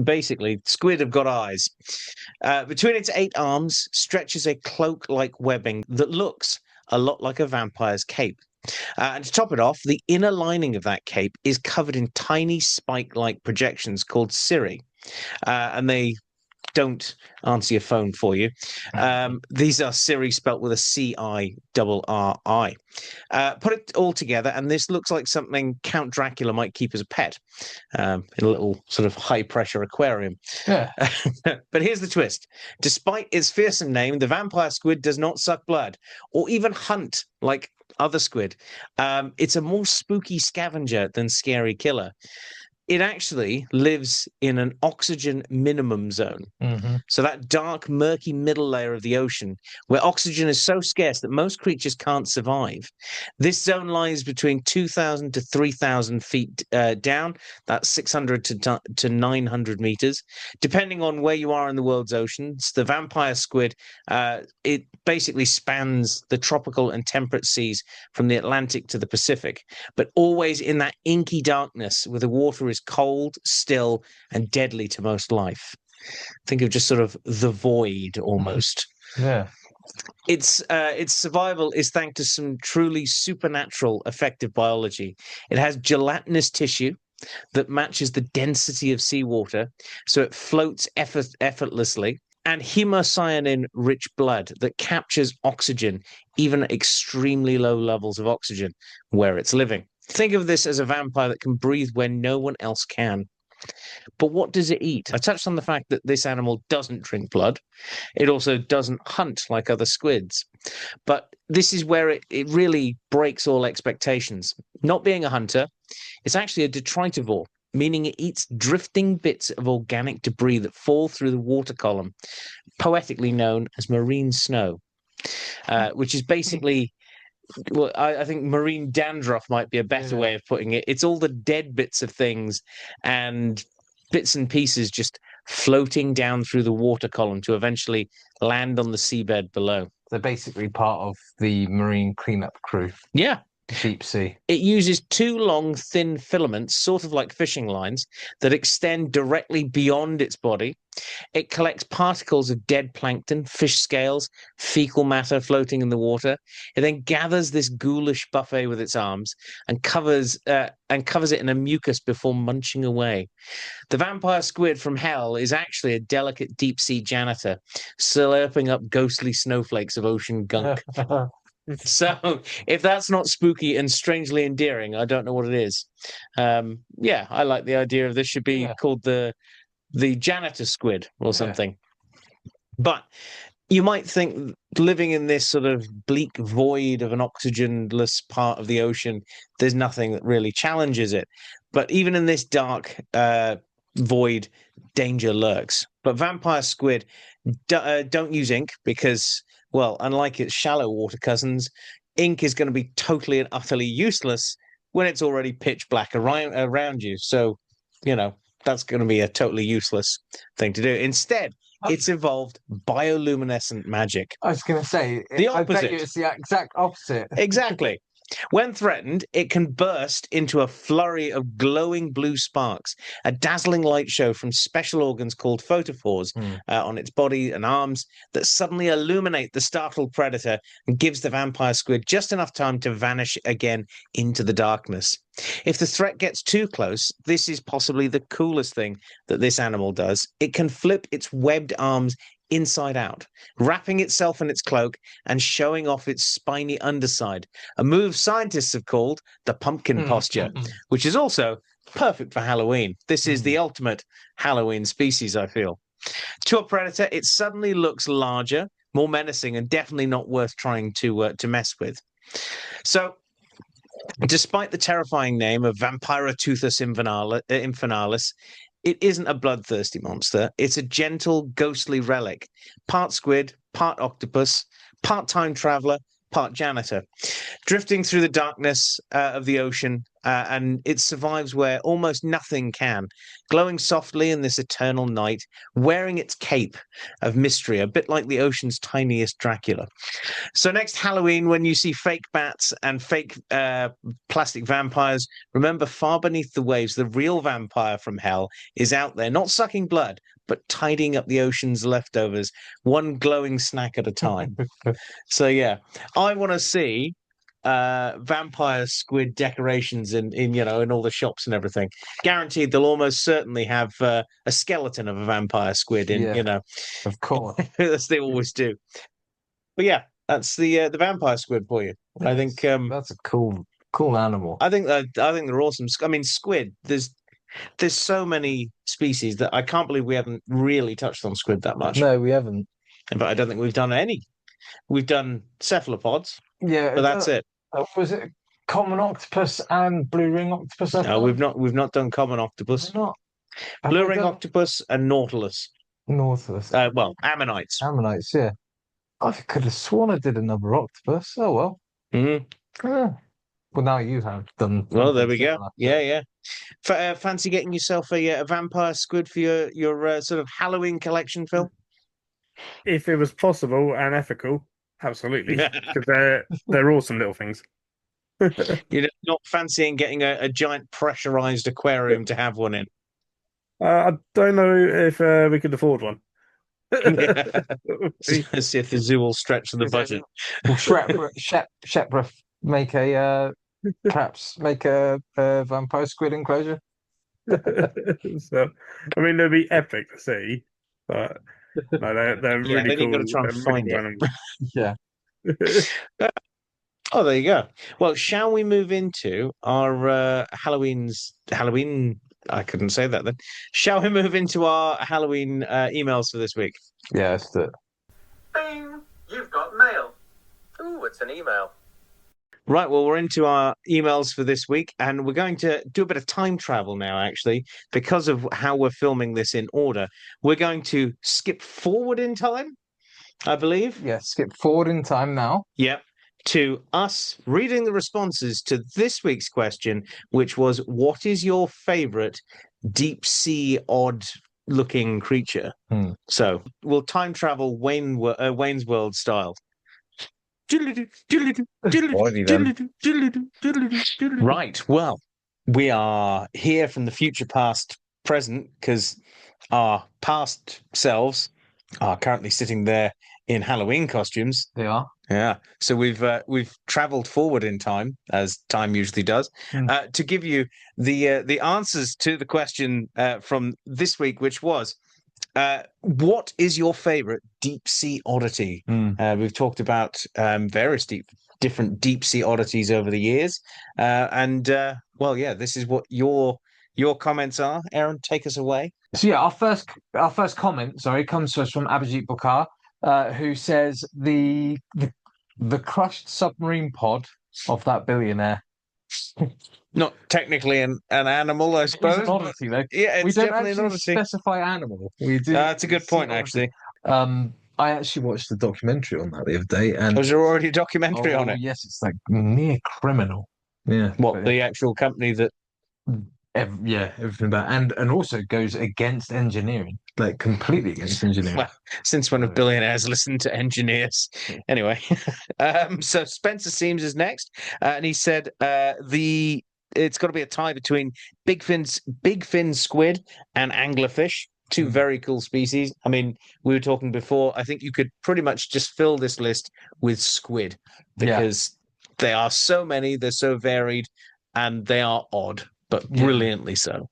basically, squid have got eyes. Between its 8 arms stretches a cloak-like webbing that looks a lot like a vampire's cape. And to top it off, the inner lining of that cape is covered in tiny spike-like projections called cirri. And they don't answer your phone for you. These are cirri spelt with a C-I-R-R-I. Put it all together, and this looks like something Count Dracula might keep as a pet in a little sort of high-pressure aquarium. Yeah. But here's the twist. Despite its fearsome name, the vampire squid does not suck blood or even hunt like other squid. It's a more spooky scavenger than scary killer. It actually lives in an oxygen minimum zone. So that dark, murky middle layer of the ocean, where oxygen is so scarce that most creatures can't survive. This zone lies between 2,000 to 3,000 feet down. That's 600 to 900 meters. Depending on where you are in the world's oceans, the vampire squid, it basically spans the tropical and temperate seas from the Atlantic to the Pacific, but always in that inky darkness where the water is cold, still, and deadly to most life. Think of just sort of the void almost. Yeah. Its survival is thanks to some truly supernatural effective biology. It has gelatinous tissue that matches the density of seawater, so it floats effortlessly, and hemocyanin-rich blood that captures oxygen, even at extremely low levels of oxygen where it's living. Think of this as a vampire that can breathe where no one else can. But what does it eat? I touched on the fact that this animal doesn't drink blood. It also doesn't hunt like other squids. But this is where it really breaks all expectations. Not being a hunter, it's actually a detritivore, meaning it eats drifting bits of organic debris that fall through the water column, poetically known as marine snow, which is basically... Well, I think marine dandruff might be a better way of putting it. It's all the dead bits of things and bits and pieces just floating down through the water column to eventually land on the seabed below. They're basically part of the marine cleanup crew. Yeah. Deep sea. It uses 2 long, thin filaments, sort of like fishing lines, that extend directly beyond its body. It collects particles of dead plankton, fish scales, fecal matter floating in the water. It then gathers this ghoulish buffet with its arms and covers it in a mucus before munching away. The vampire squid from hell is actually a delicate deep-sea janitor, slurping up ghostly snowflakes of ocean gunk. So if that's not spooky and strangely endearing, I don't know what it is. Yeah, I like the idea of this should be called the janitor squid or something. But you might think living in this sort of bleak void of an oxygenless part of the ocean, there's nothing that really challenges it. But even in this dark void, danger lurks. But vampire squid don't use ink because, well, unlike its shallow water cousins, ink is going to be totally and utterly useless when it's already pitch black around you. So, that's going to be a totally useless thing to do. Instead, it's evolved bioluminescent magic. I was going to say, The I bet you opposite. it's the exact opposite. Exactly. When threatened, it can burst into a flurry of glowing blue sparks, a dazzling light show from special organs called photophores on its body and arms that suddenly illuminate the startled predator and gives the vampire squid just enough time to vanish again into the darkness. If the threat gets too close, this is possibly the coolest thing that this animal does. It can flip its webbed arms inside out, wrapping itself in its cloak and showing off its spiny underside, a move scientists have called the pumpkin posture, which is also perfect for Halloween. This is the ultimate Halloween species, I feel. To a predator, it suddenly looks larger, more menacing, and definitely not worth trying to mess with. So, despite the terrifying name of Vampiroteuthis infinalis, it isn't a bloodthirsty monster. It's a gentle, ghostly relic, part squid, part octopus, part time traveler, part janitor, drifting through the darkness of the ocean, and it survives where almost nothing can, glowing softly in this eternal night, wearing its cape of mystery, a bit like the ocean's tiniest Dracula. So next Halloween, when you see fake bats and fake plastic vampires, remember, far beneath the waves, the real vampire from hell is out there, not sucking blood, but tidying up the ocean's leftovers, one glowing snack at a time. So yeah, I want to see vampire squid decorations in all the shops and everything. Guaranteed, they'll almost certainly have a skeleton of a vampire squid in. Of course. As they always do. But yeah, that's the vampire squid for you. I think that's a cool animal. I think they're awesome. I mean, squid. There's so many species that I can't believe we haven't really touched on squid that much. No, we haven't. But I don't think we've done any. We've done cephalopods. Yeah, but that's it. Was it common octopus and blue ring octopus? No, we've not done common octopus. Not Blue ring octopus and nautilus. Nautilus. Well, ammonites. Ammonites, yeah. I could have sworn I did another octopus. Oh well. Mm-hmm. Well, now you have done. Well, there we go. Yeah. Fancy getting yourself a vampire squid for your sort of Halloween collection, Phil? If it was possible and ethical, absolutely, because they're awesome little things. You're not fancying getting a giant pressurized aquarium to have one in? I don't know if we could afford one. Let's see if the zoo will stretch the budget. Will Shepref make perhaps make a vampire squid enclosure? So, I mean, they'd be epic to see, but no, they're really cool. You've got to try and find it. Yeah. Oh, there you go. Well, shall we move into our Halloween? I couldn't say that then. Shall we move into our Halloween emails for this week? Yeah, let's do it. Bing! You've got mail. Ooh, it's an email. Right, well, we're into our emails for this week, and we're going to do a bit of time travel now, actually, because of how we're filming this in order. We're going to skip forward in time, I believe. Yeah, skip forward in time now. Yep. To us reading the responses to this week's question, which was, what is your favorite deep sea odd looking creature? So we'll time travel Wayne's World style. Right. Well, we are here from the future past present because our past selves are currently sitting there in Halloween costumes. They are. Yeah. So we've traveled forward in time, as time usually does, to give you the answers to the question from this week, which was, what is your favorite deep sea oddity? We've talked about various different deep sea oddities over the years, and this is what your comments are. Aaron, take us away. So yeah, our first comment, comes to us from Abhijit Bukar, who says the crushed submarine pod of that billionaire. Not technically an animal, I suppose. It's an oddity, though. Yeah, it's we don't definitely actually an oddity. specify animal. We do. That's a good point, actually. I actually watched the documentary on that the other day, and was there already a documentary on it? Yes, it's like near criminal. Yeah. What, But the actual company that everything about and also goes against engineering, like completely against engineering. well, since when have billionaires listened to engineers? Anyway, so Spencer Seams is next, and he said it's got to be a tie between big fin squid and anglerfish. Two very cool species. I mean, we were talking before. I think you could pretty much just fill this list with squid because they are so many, they're so varied, and they are odd, but brilliantly so.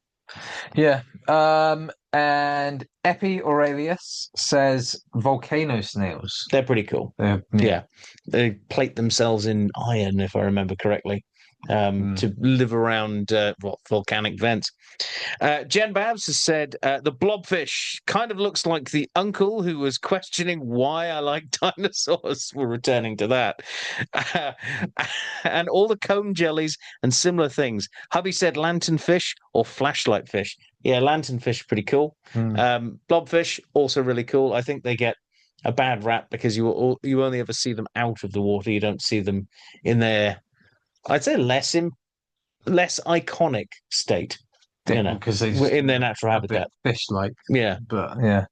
Yeah. And Epi Aurelius says volcano snails. They're pretty cool. Yeah. They plate themselves in iron, if I remember correctly, to live around volcanic vents. Jen Babs has said the blobfish kind of looks like the uncle who was questioning why I like dinosaurs. We're returning to that. And all the comb jellies and similar things. Hubby said lanternfish or flashlight fish. Yeah, lanternfish, pretty cool. Blobfish, also really cool. I think they get a bad rap because you only ever see them out of the water. You don't see them in their, I'd say, less iconic state. Because they in their natural habitat. Fish-like. Yeah. But yeah.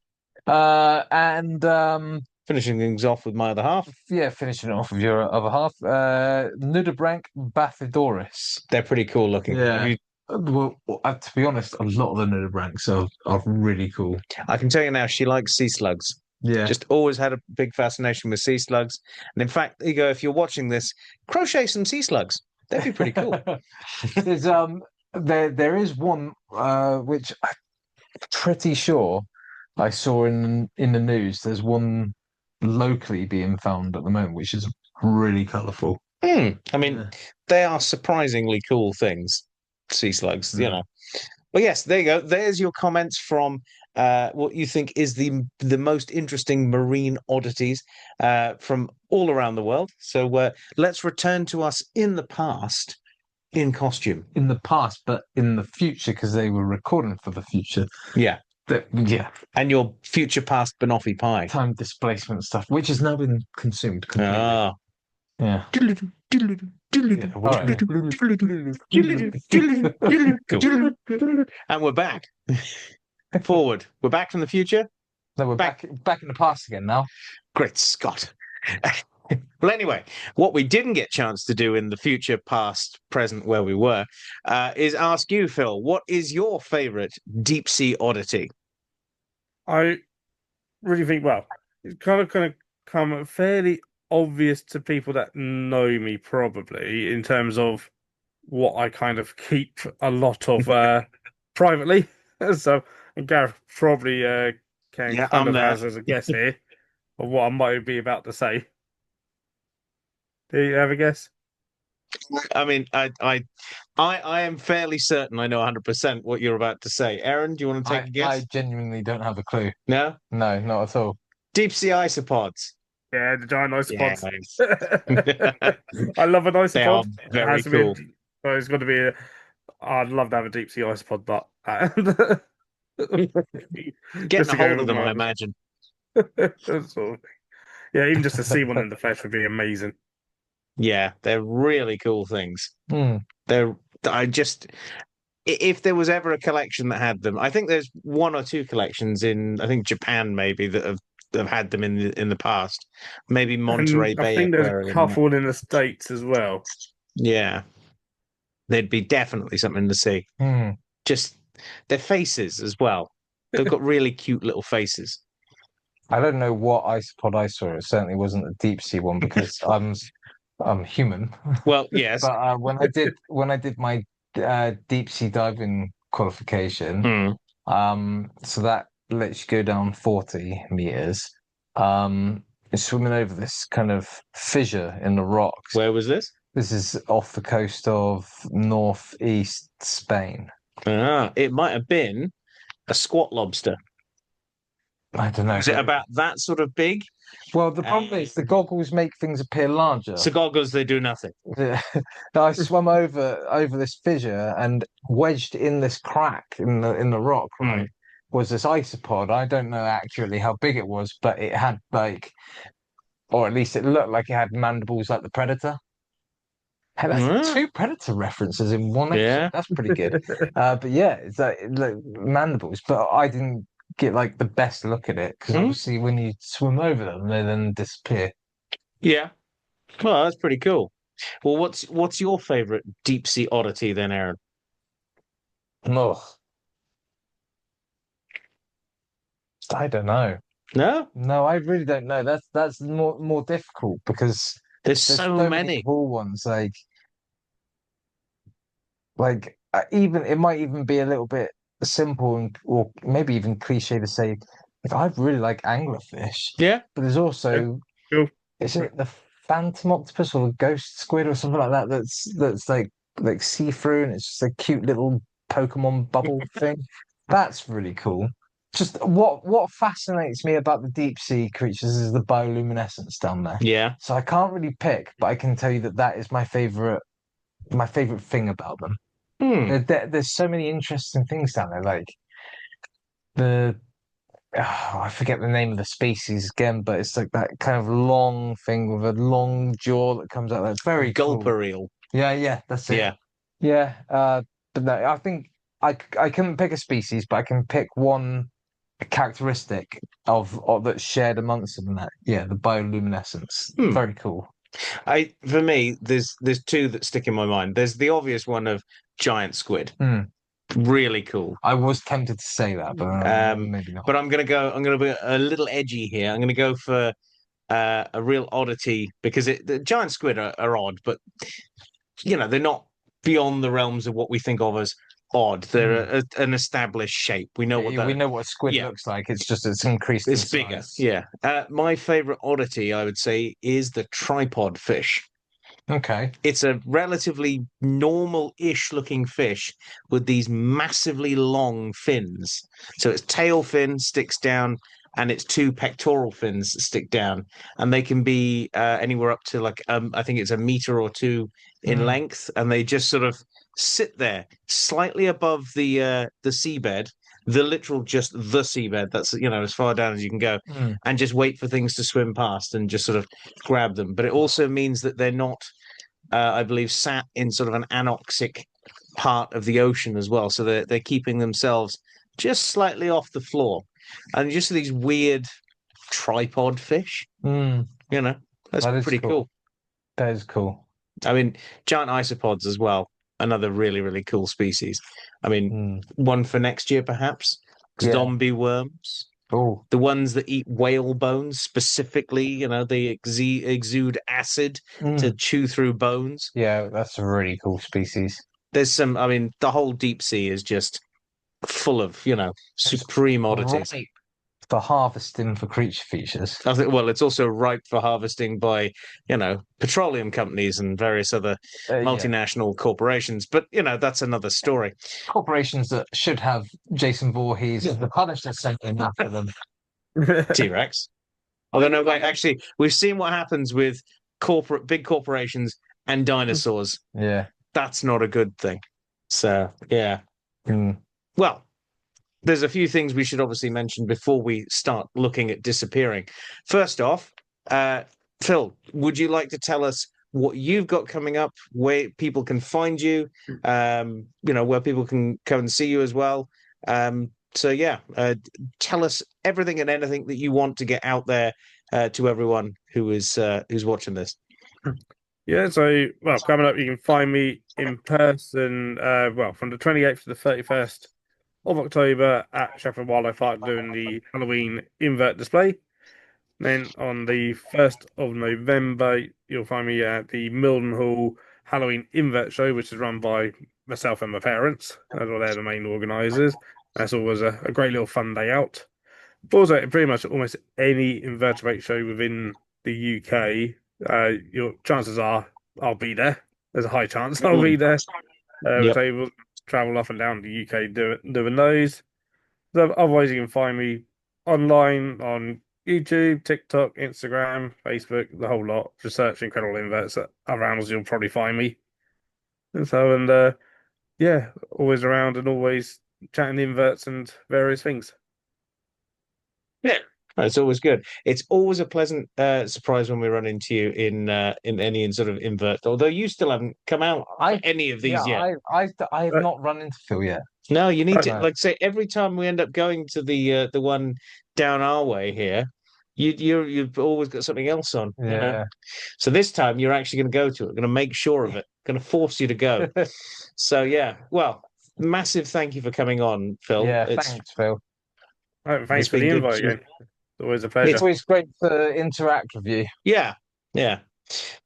And finishing things off with my other half. Yeah, finishing off with your other half. Nudibranch bathydoris. They're pretty cool looking. Yeah. Well, to be honest, a lot of the nudibranchs are really cool. I can tell you now, she likes sea slugs. Yeah. Just always had a big fascination with sea slugs. And in fact, there you go, if you're watching this, crochet some sea slugs. That'd be pretty cool. There's there is one which I'm pretty sure I saw in the news. There's one locally being found at the moment, which is really colourful. I mean, they are surprisingly cool things, sea slugs, But yes, there you go. There's your comments from what you think is the most interesting marine oddities from all around the world. So let's return to us in the past in costume. In the past, but in the future, because they were recording for the future. Yeah. Yeah. And your future past banoffee pie. Time displacement stuff, which has now been consumed completely. Ah. Yeah. And we're back. Forward. We're back from the future. No, we're back in the past again now. Great Scott. Well, anyway, what we didn't get a chance to do in the future, past, present, where we were, is ask you, Phil, what is your favourite deep sea oddity? I really think, well, it's kind of come fairly obvious to people that know me, probably, in terms of what I kind of keep a lot of privately. So, and Gareth probably can kind of has as a guess here of what I might be about to say. Do you have a guess? I mean, I am fairly certain I know 100% what you're about to say. Aaron, do you want to take a guess? I genuinely don't have a clue. No? No, not at all. Deep sea isopods. Yeah, the giant isopods. Yes. I love an isopod. They are very cool. It's got to be I'd love to have a deep sea isopod, but getting a hold of them, I imagine. Yeah, even just to see one in the flesh would be amazing. Yeah, they're really cool things. If there was ever a collection that had them, I think there's one or two collections in, I think Japan maybe, that have had them in the past. Maybe Monterey Bay. I think there's a couple in the States as well. Yeah, there'd be definitely something to see. Just their faces as well. They've got really cute little faces. I don't know what isopod I saw. It certainly wasn't a deep sea one because I'm human. Well, yes. But when I did my deep sea diving qualification, so that lets you go down 40 meters, swimming over this kind of fissure in the rocks. Where was this? This is off the coast of northeast Spain. It might have been a squat lobster. I don't know. Is it about that sort of big? Well, the problem is the goggles make things appear larger. So goggles, they do nothing. I swam over this fissure and wedged in this crack in the rock, right, was this isopod. I don't know accurately how big it was, but it had or at least it looked like it had mandibles like the predator. Hey, that's Ah. 2 Predator references in one episode. Yeah. That's pretty good. But yeah, it's like mandibles. But I didn't get like the best look at it because Hmm. obviously when you swim over them, they then disappear. Yeah. Well, that's pretty cool. Well, what's your favorite deep sea oddity then, Aaron? Oh, I don't know. No? No, I really don't know. That's more difficult because There's there's so so many many. cool ones. Like even it might even be a little bit simple and or maybe even cliche to say, if I really like anglerfish, Yeah. but there's also Cool. is it the phantom octopus or the ghost squid or something like that? That's like see through and it's just a cute little Pokemon bubble thing. That's really cool. Just what fascinates me about the deep sea creatures is the bioluminescence down there. Yeah. So I can't really pick, but I can tell you that that is my favorite thing about them. Hmm. There's so many interesting things down there, like the I forget the name of the species again, but it's like that kind of long thing with a long jaw that comes out. That's very cool. Gulper eel. Yeah, that's it. Yeah. Yeah, but no, I think I couldn't pick a species, but I can pick one characteristic of that's shared amongst them. That yeah, the bioluminescence. Hmm. Very cool. For me, there's two that stick in my mind. There's the obvious one of giant squid. Hmm. Really cool. I was tempted to say that, but maybe not. But I'm gonna be a little edgy here. I'm gonna go for a real oddity because the giant squid are odd, but they're not beyond the realms of what we think of as odd. They're an established shape. We know what We that know what a squid yeah. looks like. It's just it's increased in it's bigger. size. Yeah. My favorite oddity, I would say, is the tripod fish. Okay. It's a relatively normal-ish looking fish with these massively long fins. So its tail fin sticks down and its 2 pectoral fins stick down, and they can be anywhere up to like I think it's a meter or 2 in length, and they just sort of sit there slightly above the seabed, the literal just the seabed. That's as far down as you can go, and just wait for things to swim past and just sort of grab them. But it also means that they're not I believe, sat in sort of an anoxic part of the ocean as well. So they're keeping themselves just slightly off the floor. And just these weird tripod fish, that's That is pretty cool. That is cool. I mean, giant isopods as well, another really, really cool species. I mean, one for next year, perhaps. Yeah. Zombie worms. Oh, The ones that eat whale bones specifically, they exude acid to chew through bones. yeah, that's a really cool species. There's some, I mean, the whole deep sea is just full of, supreme oddities. Ripe for harvesting for creature features. I think, well, it's also ripe for harvesting by, petroleum companies and various other Yeah. multinational corporations. But, that's another story. Corporations that should have Jason Voorhees as the Punisher sent in after them. T-Rex. Although, no, wait, actually, we've seen what happens with big corporations and dinosaurs. Yeah. That's not a good thing. So, yeah. Mm. Well, there's a few things we should obviously mention before we start looking at disappearing. First off, Phil, would you like to tell us what you've got coming up, where people can find you, where people can come and see you as well? So yeah, tell us everything and anything that you want to get out there to everyone who's watching this. Yeah, so coming up, you can find me in person. From the 28th to the 31st of October at Sheffield Wildlife Park doing the Halloween invert display. Then on the 1st of November, you'll find me at the Mildenhall Halloween Invert Show, which is run by myself and my parents. They're the main organisers. That's always a great little fun day out. But also, pretty much almost any invertebrate show within the UK, your chances are I'll be there. There's a high chance I'll be there. Yep. So we'll travel up and down the UK doing those. So otherwise, you can find me online on YouTube, TikTok, Instagram, Facebook, the whole lot. Just search Incredible Inverts Other Animals, you'll probably find me. And yeah, always around and always chatting inverts and various things. Yeah, It's always good. It's always a pleasant surprise when we run into you in any sort of invert. Although you still haven't come out for any of these yet. I have Right. not run into Phil yet. No, you need to Right. like say every time we end up going to the one down our way here, you've always got something else on. You know? Yeah. So this time you're actually going to go to it. Going to make sure of it. Going to force you to go. So yeah, well, massive thank you for coming on, Phil. Yeah, thanks, Phil. Right, thanks It's for the been good invite to- again. It's always a It's pleasure. always great to interact with you. Yeah, yeah.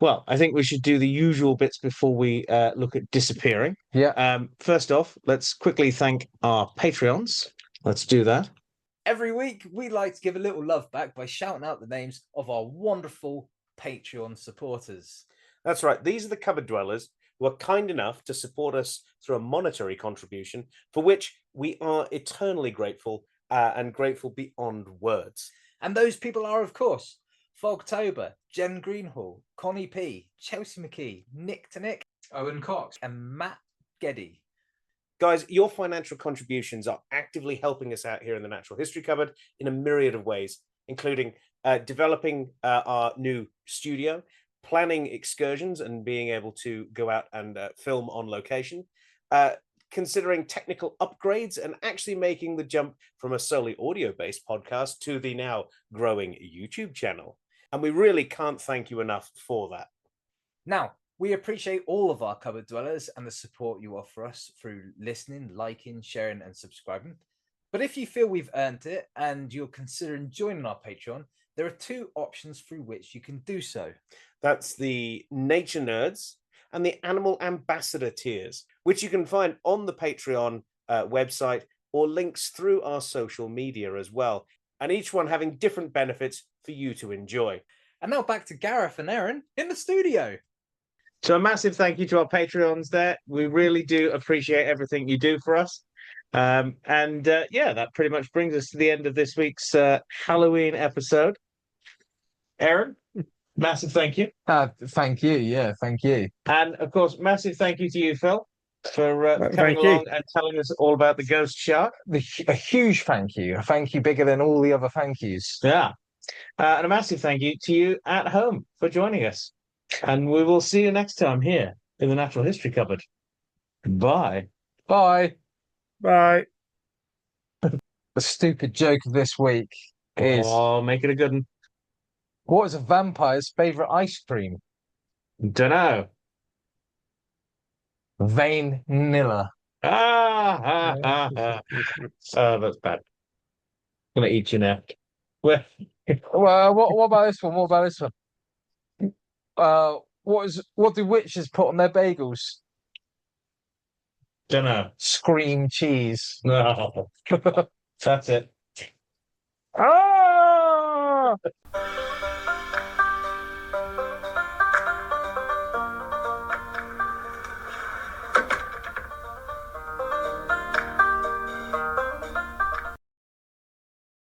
Well, I think we should do the usual bits before we look at disappearing. Yeah. First off, let's quickly thank our Patreons. Let's do that. Every week, we like to give a little love back by shouting out the names of our wonderful Patreon supporters. That's right. These are the cupboard dwellers who are kind enough to support us through a monetary contribution, for which we are eternally grateful and grateful beyond words. And those people are, of course, Fogtober, Jen Greenhall, Connie P, Chelsea McKee, Nick to Nick, Owen Cox. and Matt Geddy. Guys, your financial contributions are actively helping us out here in the Natural History Cupboard in a myriad of ways, including developing our new studio, planning excursions and being able to go out and film on location, considering technical upgrades and actually making the jump from a solely audio-based podcast to the now growing YouTube channel. And we really can't thank you enough for that. Now, we appreciate all of our cupboard dwellers and the support you offer us through listening, liking, sharing, and subscribing. But if you feel we've earned it and you're considering joining our Patreon, there are two options through which you can do so. That's the Nature Nerds and the Animal Ambassador tiers, which you can find on the Patreon website or links through our social media as well. And each one having different benefits for you to enjoy. And now back to Gareth and Erin in the studio. So a massive thank you to our Patreons there. We really do appreciate everything you do for us. Yeah, that pretty much brings us to the end of this week's Halloween episode. Erin, massive thank you. Thank you. Yeah, thank you. And of course, massive thank you to you, Phil, for coming Thank you. along and telling us all about the ghost shark. A huge thank you. A thank you bigger than all the other thank yous. Yeah. And a massive thank you to you at home for joining us. And we will see you next time here in the Natural History Cupboard. Bye. Bye. Bye. The stupid joke of this week is, Oh, make it a good one. what is a vampire's favourite ice cream? Dunno. Vanilla. Oh, that's bad. I'm gonna eat you now. Well, Well, what about this one? What about this one? What do witches put on their bagels? dunno. Scream cheese. No. That's it. Ah!